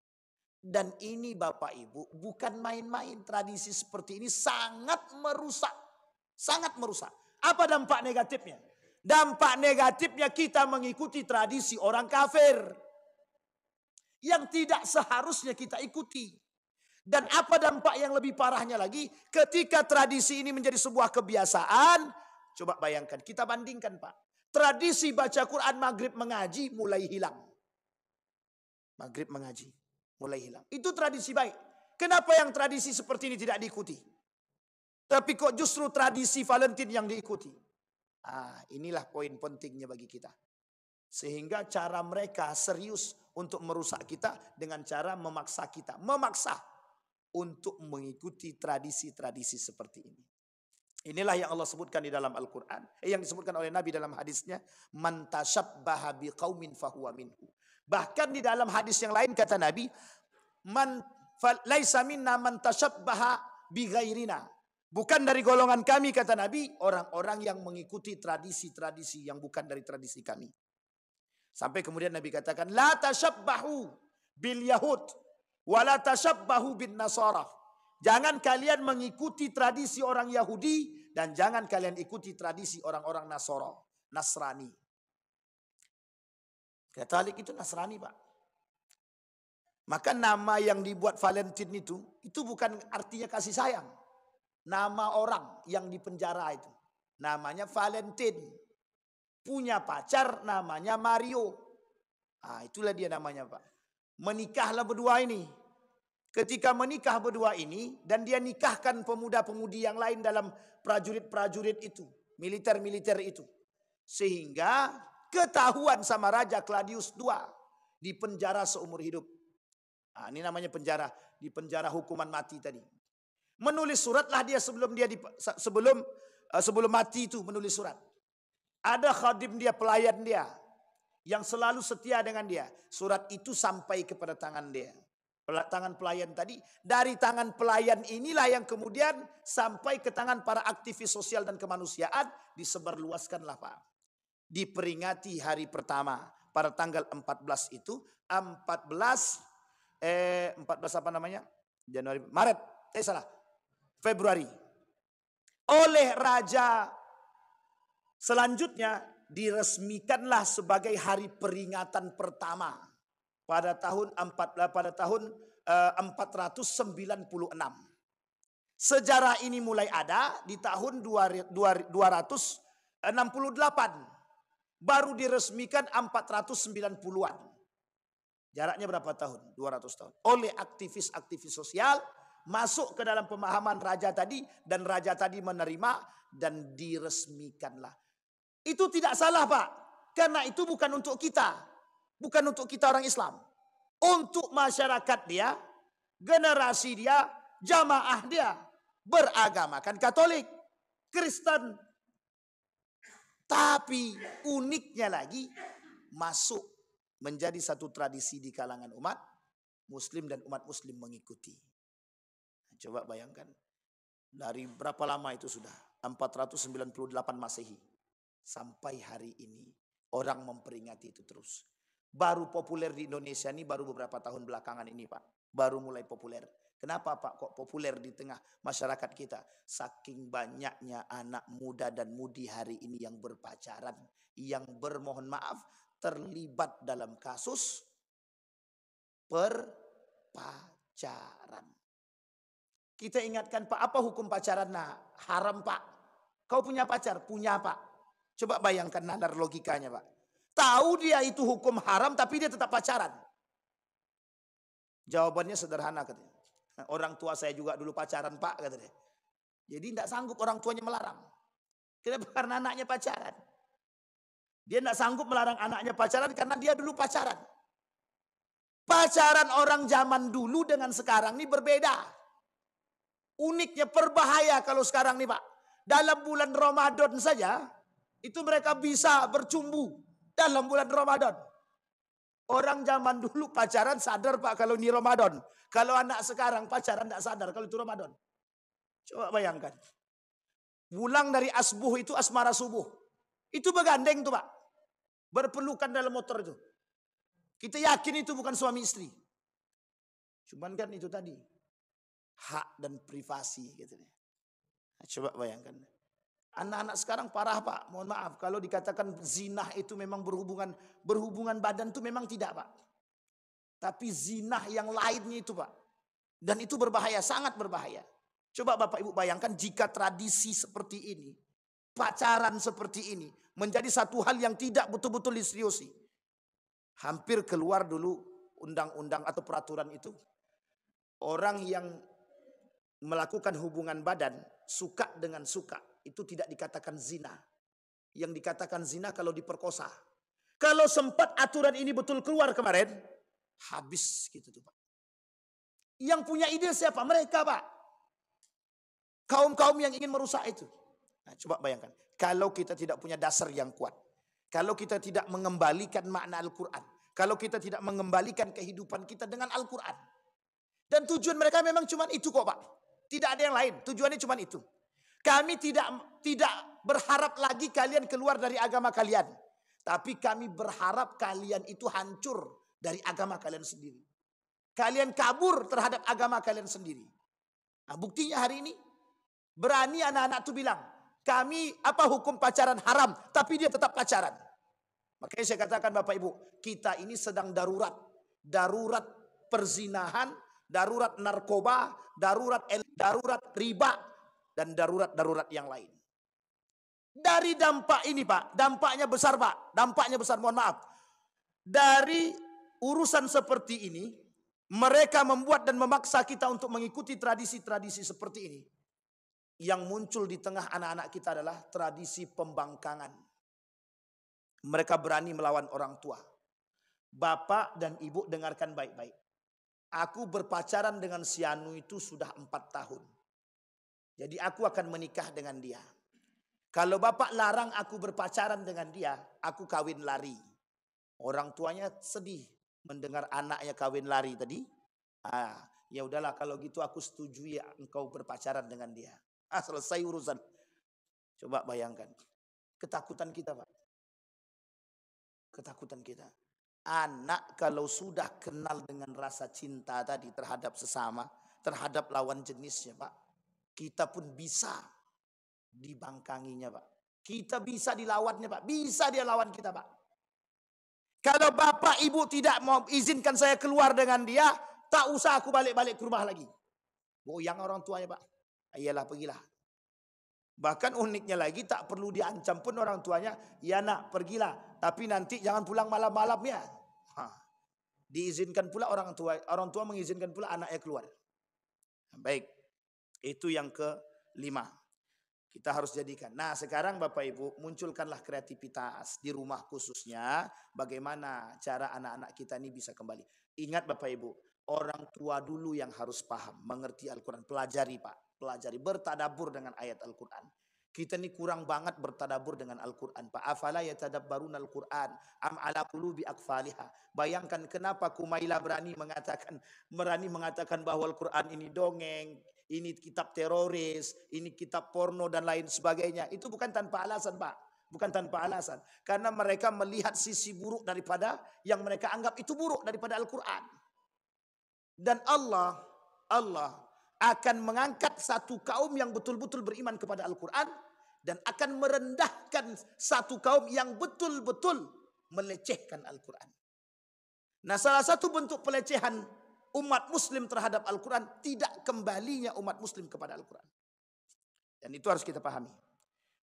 Dan ini Bapak Ibu bukan main-main. Tradisi seperti ini sangat merusak. Sangat merusak. Apa dampak negatifnya? Dampak negatifnya kita mengikuti tradisi orang kafir. Yang tidak seharusnya kita ikuti. Dan apa dampak yang lebih parahnya lagi? Ketika tradisi ini menjadi sebuah kebiasaan. Coba bayangkan, kita bandingkan Pak. Tradisi baca Quran maghrib mengaji mulai hilang. Maghrib mengaji mulai hilang. Itu tradisi baik. Kenapa yang tradisi seperti ini tidak diikuti? Tapi kok justru tradisi Valentine yang diikuti? Inilah poin pentingnya bagi kita. Sehingga cara mereka serius untuk merusak kita dengan cara memaksa kita. Memaksa untuk mengikuti tradisi-tradisi seperti ini. Inilah yang Allah sebutkan di dalam Al-Quran. Yang disebutkan oleh Nabi dalam hadisnya. Man tashabbaha biqaumin fahuwa minhu. Bahkan di dalam hadis yang lain kata Nabi. Laisa minna man tashabbaha bighairina. Bukan dari golongan kami kata Nabi. Orang-orang yang mengikuti tradisi-tradisi yang bukan dari tradisi kami. Sampai kemudian Nabi katakan. La tashabbahu bil yahud. Wa la tashabbahu bin nasara. Jangan kalian mengikuti tradisi orang Yahudi dan jangan kalian ikuti tradisi orang-orang Nasrani. Katolik itu Nasrani Pak. Maka nama yang dibuat Valentine itu bukan artinya kasih sayang. Nama orang yang dipenjara itu. Namanya Valentine. Punya pacar namanya Mario. Itulah dia namanya Pak. Menikahlah berdua ini. Ketika menikah berdua ini dan dia nikahkan pemuda-pemudi yang lain dalam prajurit-prajurit itu, militer-militer itu. Sehingga ketahuan sama Raja Claudius II dipenjara seumur hidup. Ini namanya penjara, dipenjara hukuman mati tadi. Menulis suratlah dia sebelum mati itu menulis surat. Ada khadim dia, pelayan dia yang selalu setia dengan dia. Surat itu sampai kepada tangan dia. Tangan pelayan tadi, dari tangan pelayan inilah yang kemudian sampai ke tangan para aktivis sosial dan kemanusiaan, disebarluaskanlah Pak. Diperingati hari pertama pada tanggal 14 itu, 14 apa namanya? Februari. Oleh raja selanjutnya diresmikanlah sebagai hari peringatan pertama pada tahun 496. Sejarah ini mulai ada di tahun 268. Baru diresmikan 490-an. Jaraknya berapa tahun? 200 tahun. Oleh aktivis-aktivis sosial masuk ke dalam pemahaman raja tadi, dan raja tadi menerima dan diresmikanlah. Itu tidak salah Pak, karena itu bukan untuk kita. Bukan untuk kita orang Islam. Untuk masyarakat dia, generasi dia, jamaah dia. Beragamakan Katolik, Kristen. Tapi uniknya lagi, masuk menjadi satu tradisi di kalangan umat Muslim dan umat Muslim mengikuti. Coba bayangkan, dari berapa lama itu sudah? 498 Masehi. Sampai hari ini, orang memperingati itu terus. Baru populer di Indonesia ini baru beberapa tahun belakangan ini Pak. Baru mulai populer. Kenapa Pak kok populer di tengah masyarakat kita? Saking banyaknya anak muda dan mudi hari ini yang berpacaran. Yang bermohon maaf terlibat dalam kasus perpacaran. Kita ingatkan Pak, apa hukum pacaran? Nah, haram Pak. Kau punya pacar? Punya Pak. Coba bayangkan nalar logikanya Pak. Tahu dia itu hukum haram tapi dia tetap pacaran. Jawabannya sederhana katanya. Orang tua saya juga dulu pacaran Pak katanya. Jadi tidak sanggup orang tuanya melarang. Kenapa? Karena anaknya pacaran. Dia tidak sanggup melarang anaknya pacaran karena dia dulu pacaran. Pacaran orang zaman dulu dengan sekarang ini berbeda. Uniknya berbahaya kalau sekarang nih Pak. Dalam bulan Ramadan saja itu mereka bisa bercumbu. Dalam bulan Ramadan. Orang zaman dulu pacaran sadar Pak kalau ini Ramadan. Kalau anak sekarang pacaran tidak sadar kalau itu Ramadan. Coba bayangkan. Pulang dari asbuh itu asmara subuh. Itu begandeng tuh Pak. Berpelukan dalam motor itu. Kita yakin itu bukan suami istri. Cuman kan itu tadi. Hak dan privasi gitu. Nah, coba bayangkan. Anak-anak sekarang parah Pak, mohon maaf. Kalau dikatakan zina itu memang berhubungan badan itu memang tidak Pak. Tapi zina yang lainnya itu Pak. Dan itu berbahaya, sangat berbahaya. Coba Bapak Ibu bayangkan jika tradisi seperti ini, pacaran seperti ini, menjadi satu hal yang tidak betul-betul diseriusi. Hampir keluar dulu undang-undang atau peraturan itu. Orang yang melakukan hubungan badan, suka dengan suka. Itu tidak dikatakan zina. Yang dikatakan zina kalau diperkosa. Kalau sempat aturan ini betul keluar kemarin, habis gitu tuh Pak. Yang punya ide siapa? Mereka Pak. Kaum-kaum yang ingin merusak itu. Nah, coba bayangkan. Kalau kita tidak punya dasar yang kuat. Kalau kita tidak mengembalikan makna Al-Quran. Kalau kita tidak mengembalikan kehidupan kita dengan Al-Quran. Dan tujuan mereka memang cuma itu kok Pak. Tidak ada yang lain. Tujuannya cuma itu. Kami tidak berharap lagi kalian keluar dari agama kalian. Tapi kami berharap kalian itu hancur dari agama kalian sendiri. Kalian kabur terhadap agama kalian sendiri. Nah, buktinya hari ini berani anak-anak itu bilang, kami apa hukum pacaran haram, tapi dia tetap pacaran. Makanya saya katakan Bapak Ibu, kita ini sedang darurat. Darurat perzinahan, darurat narkoba, darurat riba, dan darurat-darurat yang lain. Dari dampak ini Pak, dampaknya besar Pak, dampaknya besar, mohon maaf. Dari urusan seperti ini, mereka membuat dan memaksa kita untuk mengikuti tradisi-tradisi seperti ini. Yang muncul di tengah anak-anak kita adalah tradisi pembangkangan. Mereka berani melawan orang tua. Bapak dan ibu dengarkan baik-baik. Aku berpacaran dengan si Anu itu sudah 4 tahun. Jadi aku akan menikah dengan dia. Kalau bapak larang aku berpacaran dengan dia, aku kawin lari. Orang tuanya sedih mendengar anaknya kawin lari tadi. Ya udahlah kalau gitu aku setuju ya engkau berpacaran dengan dia. Selesai urusan. Coba bayangkan. Ketakutan kita, Pak. Ketakutan kita. Anak kalau sudah kenal dengan rasa cinta tadi terhadap sesama, terhadap lawan jenisnya, Pak. Kita pun bisa dibangkanginya, Pak. Kita bisa dilawannya, Pak. Bisa dia lawan kita, Pak. Kalau bapak ibu tidak mau izinkan saya keluar dengan dia, tak usah aku balik-balik ke rumah lagi. Goyang orang tuanya, Pak. Iyalah, pergilah. Bahkan uniknya lagi tak perlu diancam pun orang tuanya, ya nak pergilah. Tapi nanti jangan pulang malam-malam ya. Diizinkan pula orang tua mengizinkan pula anaknya keluar. Baik, itu yang ke-5. Kita harus jadikan. Nah sekarang Bapak Ibu munculkanlah kreativitas di rumah khususnya. Bagaimana cara anak-anak kita ini bisa kembali. Ingat Bapak Ibu, orang tua dulu yang harus paham, mengerti Al-Quran. Pelajari Pak, pelajari, bertadabur dengan ayat Al-Quran. Kita ini kurang banget bertadabur dengan Al-Quran. Pak, afala yatadabbaruna Al-Quran am ala qulubi aqfaliha. Bayangkan kenapa Kumaila berani mengatakan bahwa Al-Quran ini dongeng, ini kitab teroris, ini kitab porno dan lain sebagainya. Itu bukan tanpa alasan, Pak. Bukan tanpa alasan. Karena mereka melihat sisi buruk daripada yang mereka anggap itu buruk daripada Al-Quran. Dan Allah akan mengangkat satu kaum yang betul-betul beriman kepada Al-Quran. Dan akan merendahkan satu kaum yang betul-betul melecehkan Al-Quran. Nah salah satu bentuk pelecehan umat muslim terhadap Al-Quran, tidak kembalinya umat muslim kepada Al-Quran. Dan itu harus kita pahami.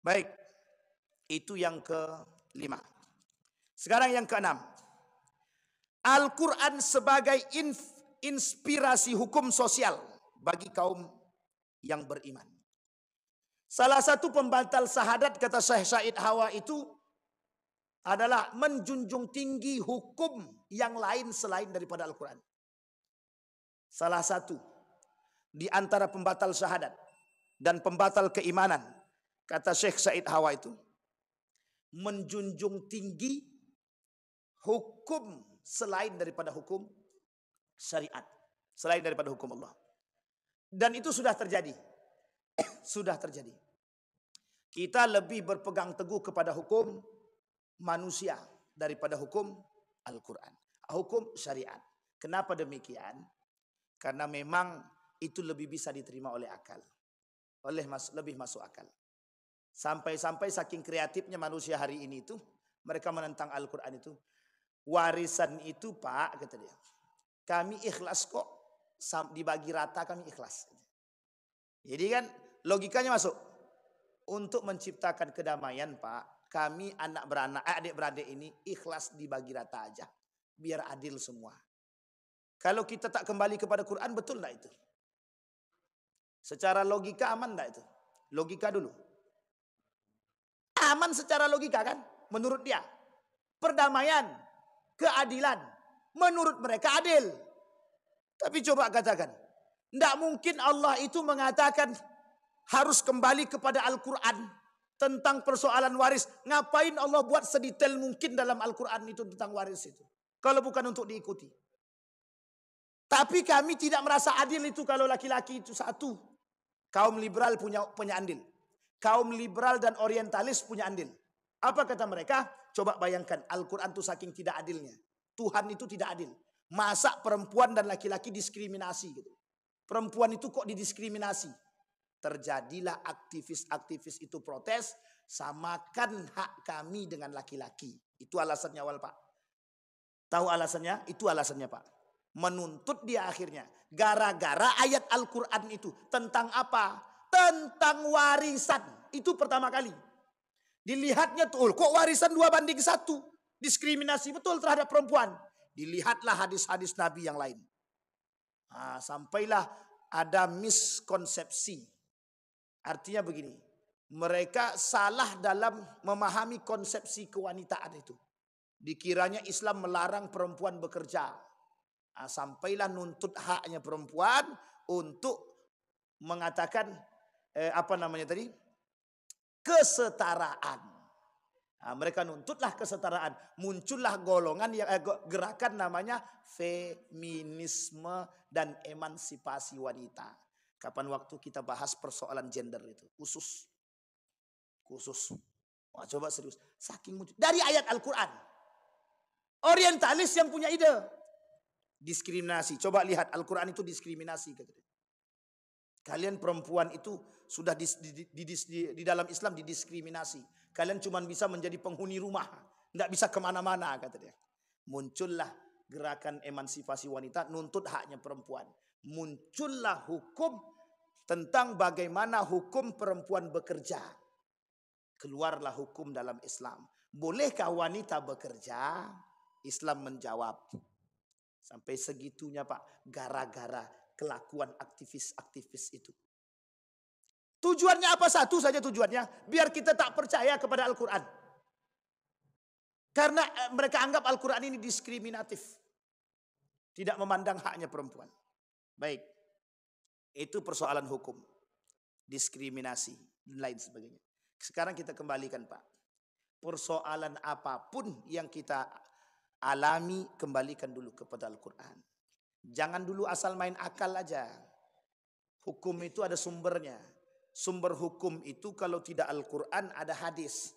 Baik, itu yang ke-5. Sekarang yang ke-6. Al-Quran sebagai inspirasi hukum sosial bagi kaum yang beriman. Salah satu pembatal syahadat kata Syekh Said Hawa itu adalah menjunjung tinggi hukum yang lain selain daripada Al-Quran. Salah satu di antara pembatal syahadat dan pembatal keimanan kata Syekh Said Hawa itu menjunjung tinggi hukum selain daripada hukum syariat, selain daripada hukum Allah. Dan itu sudah terjadi. Sudah terjadi. Kita lebih berpegang teguh kepada hukum manusia daripada hukum Al-Quran, hukum syariat. Kenapa demikian? Karena memang itu lebih bisa diterima oleh akal, lebih masuk akal. Sampai-sampai saking kreatifnya manusia hari ini itu, mereka menentang Al-Quran itu. Warisan itu Pak, kata dia, kami ikhlas kok, dibagi rata kami ikhlas. Jadi kan logikanya masuk. Untuk menciptakan kedamaian Pak, kami adik-beradik ini ikhlas dibagi rata aja. Biar adil semua. Kalau kita tak kembali kepada Quran, betul enggak itu? Secara logika aman enggak itu? Logika dulu. Aman secara logika kan? Menurut dia. Perdamaian, keadilan. Menurut mereka adil. Tapi coba katakan. Enggak mungkin Allah itu mengatakan harus kembali kepada Al-Quran tentang persoalan waris. Ngapain Allah buat sedetail mungkin dalam Al-Quran itu tentang waris itu? Kalau bukan untuk diikuti. Tapi kami tidak merasa adil itu kalau laki-laki itu satu. Kaum liberal punya andil. Kaum liberal dan orientalis punya andil. Apa kata mereka? Coba bayangkan Al-Quran itu saking tidak adilnya. Tuhan itu tidak adil. Masa perempuan dan laki-laki diskriminasi gitu. Perempuan itu kok didiskriminasi? Terjadilah aktivis-aktivis itu protes, samakan hak kami dengan laki-laki. Itu alasannya awal Pak. Tahu alasannya? Itu alasannya Pak. Menuntut dia akhirnya. Gara-gara ayat Al-Quran itu. Tentang apa? Tentang warisan. Itu pertama kali. Dilihatnya tuh, kok warisan 2:1? Diskriminasi betul terhadap perempuan. Dilihatlah hadis-hadis Nabi yang lain. Nah, sampailah ada miskonsepsi. Artinya begini, mereka salah dalam memahami konsepsi kewanitaan itu. Dikiranya Islam melarang perempuan bekerja. Nah, sampailah nuntut haknya perempuan untuk mengatakan kesetaraan. Nah, mereka nuntutlah kesetaraan. Muncullah gerakan namanya feminisme dan emansipasi wanita. Kapan waktu kita bahas persoalan gender itu khusus. Wah, coba serius. Saking muncul dari ayat Al-Quran. Orientalis yang punya ide. Diskriminasi. Coba lihat Al-Quran itu diskriminasi. Kalian perempuan itu sudah di dalam Islam didiskriminasi. Kalian cuma bisa menjadi penghuni rumah. Tidak bisa kemana-mana kata dia. Muncullah gerakan emansipasi wanita nuntut haknya perempuan. Muncullah hukum tentang bagaimana hukum perempuan bekerja. Keluarlah hukum dalam Islam. Bolehkah wanita bekerja? Islam menjawab. Sampai segitunya Pak. Gara-gara kelakuan aktivis-aktivis itu. Tujuannya apa? Satu saja tujuannya. Biar kita tak percaya kepada Al-Quran. Karena mereka anggap Al-Quran ini diskriminatif. Tidak memandang haknya perempuan. Baik. Itu persoalan hukum. Diskriminasi. Dan lain sebagainya. Sekarang kita kembalikan Pak. Persoalan apapun yang kita alami, kembalikan dulu kepada Al-Quran. Jangan dulu asal main akal aja. Hukum itu ada sumbernya. Sumber hukum itu kalau tidak Al-Quran ada hadis.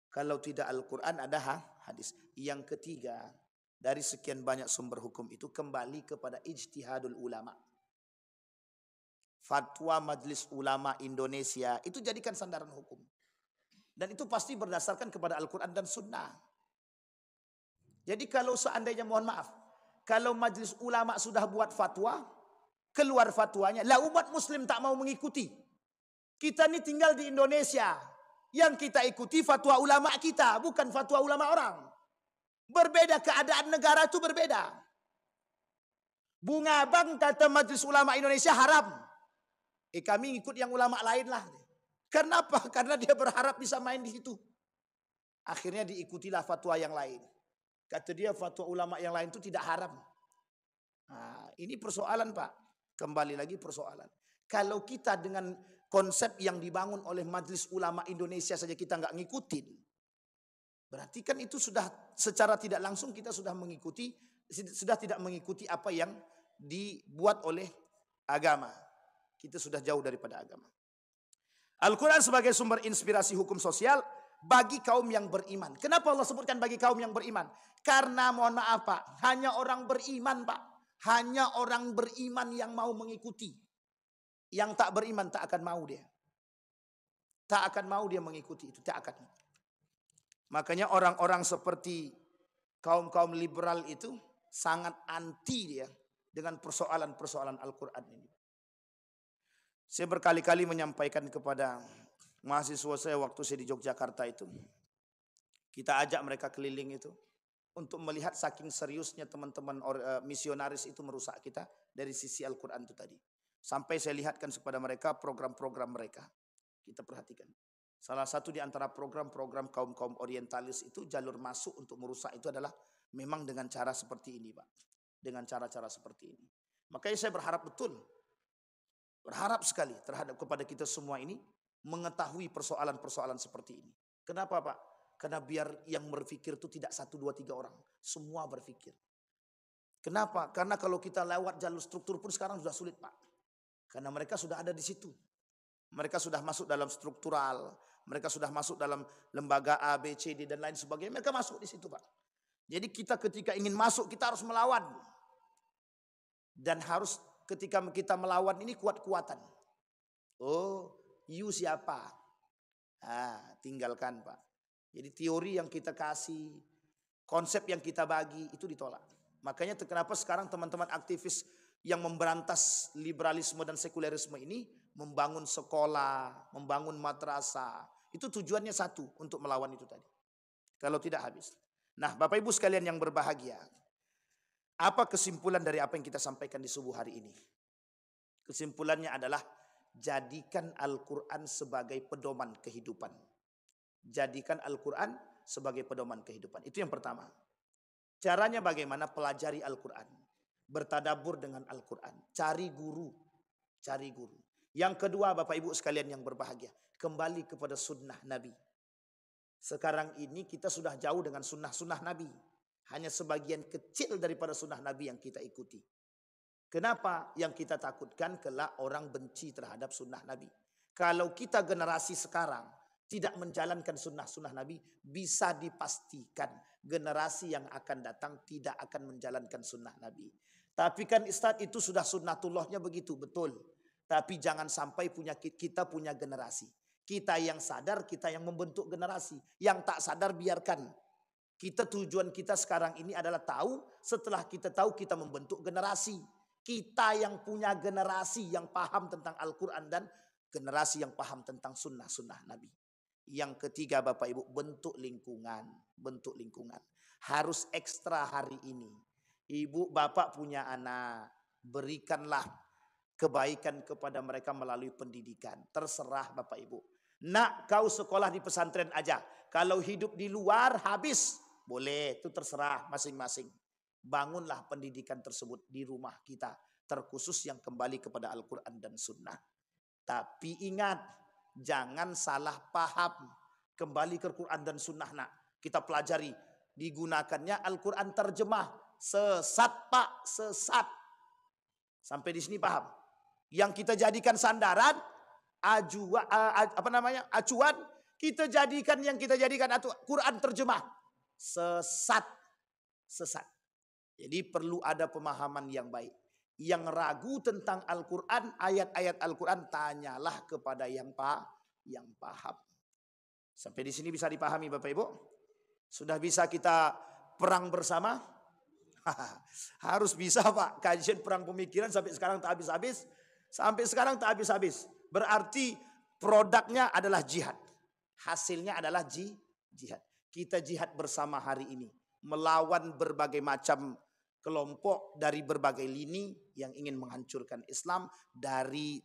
Kalau tidak Al-Quran ada hadis. Yang ketiga, dari sekian banyak sumber hukum itu kembali kepada ijtihadul ulama. Fatwa Majelis Ulama Indonesia itu jadikan sandaran hukum. Dan itu pasti berdasarkan kepada Al-Quran dan Sunnah. Jadi kalau seandainya mohon maaf, kalau Majelis Ulama sudah buat fatwa, keluar fatwanya, lah umat muslim tak mau mengikuti. Kita ini tinggal di Indonesia. Yang kita ikuti fatwa ulama kita, bukan fatwa ulama orang. Berbeda, keadaan negara itu berbeda. Bunga Bang kata Majelis Ulama Indonesia haram. Kami ikut yang ulama lain lah. Kenapa? Karena dia berharap bisa main di situ. Akhirnya diikutilah fatwa yang lain. Kata dia fatwa ulama yang lain itu tidak haram. Nah, ini persoalan Pak. Kembali lagi persoalan. Kalau kita dengan konsep yang dibangun oleh Majelis Ulama Indonesia saja kita nggak ngikutin. Berarti kan itu sudah secara tidak langsung kita sudah tidak mengikuti apa yang dibuat oleh agama. Kita sudah jauh daripada agama. Al-Quran sebagai sumber inspirasi hukum sosial bagi kaum yang beriman. Kenapa Allah sebutkan bagi kaum yang beriman? Karena mohon maaf Pak, hanya orang beriman Pak. Hanya orang beriman yang mau mengikuti. Yang tak beriman tak akan mau dia. Tak akan mau dia mengikuti itu, tak akan. Makanya orang-orang seperti kaum-kaum liberal itu sangat anti dia dengan persoalan-persoalan Al-Quran ini. Saya berkali-kali menyampaikan kepada mahasiswa saya waktu saya di Yogyakarta itu. Kita ajak mereka keliling itu. Untuk melihat saking seriusnya teman-teman misionaris itu merusak kita dari sisi Al-Quran itu tadi. Sampai saya lihatkan kepada mereka program-program mereka. Kita perhatikan. Salah satu di antara program-program kaum-kaum orientalis itu jalur masuk untuk merusak itu adalah memang dengan cara seperti ini Pak. Dengan cara-cara seperti ini. Makanya saya berharap betul. Berharap sekali terhadap kepada kita semua ini mengetahui persoalan-persoalan seperti ini. Kenapa Pak? Karena biar yang berpikir itu tidak 1, 2, 3 orang. Semua berpikir. Kenapa? Karena kalau kita lewat jalur struktur pun sekarang sudah sulit Pak. Karena mereka sudah ada di situ. Mereka sudah masuk dalam struktural. Mereka sudah masuk dalam lembaga A, B, C, D dan lain sebagainya. Mereka masuk di situ Pak. Jadi kita ketika ingin masuk kita harus melawan. Dan harus ketika kita melawan ini kuat-kuatan. Oh, you siapa? Tinggalkan Pak. Jadi teori yang kita kasih, konsep yang kita bagi itu ditolak. Makanya kenapa sekarang teman-teman aktivis yang memberantas liberalisme dan sekulerisme ini membangun sekolah, membangun madrasah. Itu tujuannya satu, untuk melawan itu tadi. Kalau tidak habis. Nah, Bapak Ibu sekalian yang berbahagia. Apa kesimpulan dari apa yang kita sampaikan di subuh hari ini? Kesimpulannya adalah jadikan Al-Quran sebagai pedoman kehidupan. Jadikan Al-Quran sebagai pedoman kehidupan. Itu yang pertama. Caranya bagaimana? Pelajari Al-Quran. Bertadabur dengan Al-Quran. Cari guru. Cari guru. Yang kedua Bapak Ibu sekalian yang berbahagia. Kembali kepada sunnah Nabi. Sekarang ini kita sudah jauh dengan sunnah-sunnah Nabi. Hanya sebagian kecil daripada sunnah Nabi yang kita ikuti. Kenapa? Yang kita takutkan kelak orang benci terhadap sunnah Nabi. Kalau kita generasi sekarang tidak menjalankan sunnah-sunnah Nabi, bisa dipastikan generasi yang akan datang tidak akan menjalankan sunnah Nabi. Tapi kan Ustaz, itu sudah sunnatullahnya begitu, betul. Tapi jangan sampai kita punya generasi. Kita yang sadar, kita yang membentuk generasi. Yang tak sadar biarkan. Tujuan kita sekarang ini adalah tahu, setelah kita tahu kita membentuk generasi. Kita yang punya generasi yang paham tentang Al-Quran dan generasi yang paham tentang sunnah-sunnah Nabi. Yang ketiga Bapak Ibu, bentuk lingkungan. Bentuk lingkungan. Harus ekstra hari ini. Ibu bapak punya anak, berikanlah kebaikan kepada mereka melalui pendidikan. Terserah Bapak Ibu. Nak, kau sekolah di pesantren aja. Kalau hidup di luar habis. Boleh, itu terserah masing-masing. Bangunlah pendidikan tersebut di rumah kita. Terkhusus yang kembali kepada Al-Quran dan Sunnah. Tapi ingat, jangan salah paham. Kembali ke Al-Quran dan Sunnah nak. Kita pelajari. Digunakannya Al-Quran terjemah. Sesat Pak, sesat. Sampai di sini paham? Yang kita jadikan sandaran, acuan, kita jadikan Quran terjemah. Sesat. Sesat. Jadi perlu ada pemahaman yang baik. Yang ragu tentang Al-Quran, ayat-ayat Al-Quran, tanyalah kepada yang paham. Sampai di sini bisa dipahami Bapak Ibu? Sudah bisa kita perang bersama? Harus bisa Pak. Kajian perang pemikiran sampai sekarang tak habis-habis. Berarti produknya adalah jihad. Hasilnya adalah jihad. Kita jihad bersama hari ini. Melawan berbagai macam kelompok dari berbagai lini yang ingin menghancurkan Islam dari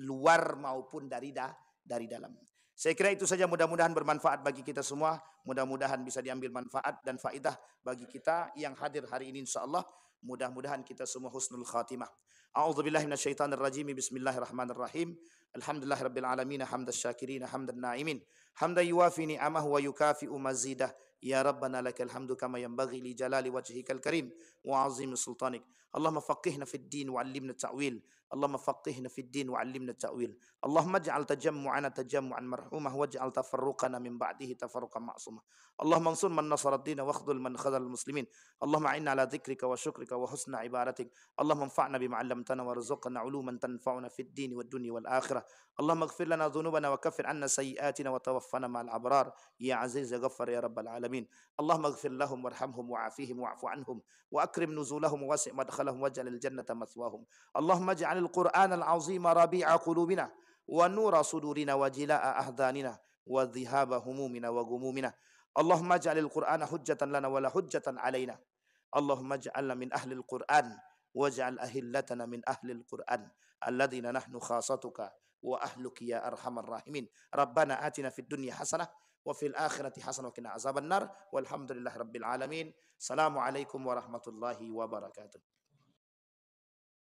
luar maupun dari dalam. Saya kira itu saja, mudah-mudahan bermanfaat bagi kita semua. Mudah-mudahan bisa diambil manfaat dan faidah bagi kita yang hadir hari ini insyaallah. Mudah-mudahan kita semua husnul khatimah. A'udzubillahi minasyaitonir rajim. Bismillahirrahmanirrahim. Alhamdulillahirabbil alamin, hamdas syakirin, hamdan na'imin. Hamdan yuwafi ni'amahu wa yukafi'u mazidah. Ya Rabbana lakal hamdu kama yanbaghi li jalali wajhikal karim wa 'azimi sultanik. Allahumma faqihna fid din wa 'allimna ta'wil. اللهم فقهنا في الدين وعلمنا التأويل. اللهم اجعل تجمعنا تجمعا مرحوما واجعل تفرقنا من بعده تفرقا معصوما. اللهم انصر من نصر الدين واخذل من خذل المسلمين. اللهم اعنا على ذكرك وشكرك وحسن عبادتك. اللهم انفعنا بما علمتنا وارزقنا علوما تنفعنا في الدين والدنيا والآخرة. اللهم اغفر لنا ذنوبنا وكفر عنا سيئاتنا وتوفنا مع الأبرار يا عزيز يا غفار يا رب العالمين. اللهم اغفر لهم وارحمهم وعافيهم واعف عنهم وأكرم نزولهم ووسع مدخلهم واجعل الجنة مثواهم. اللهم اجعل القرآن العظيم ربيع قلوبنا ونور صدورنا وجلاء أحزاننا وذهاب همومنا وغمومنا. اللهم اجعل القرآن حجة لنا ولا حجة علينا. اللهم اجعلنا من أهل القرآن واجعل أهلتنا من أهل القرآن الذين نحن خاصتك وأهلك يا أرحم الراحمين. ربنا آتنا في الدنيا حسنة وفي الآخرة حسنة وقنا عذاب النار والحمد لله رب العالمين. السلام عليكم ورحمة الله وبركاته.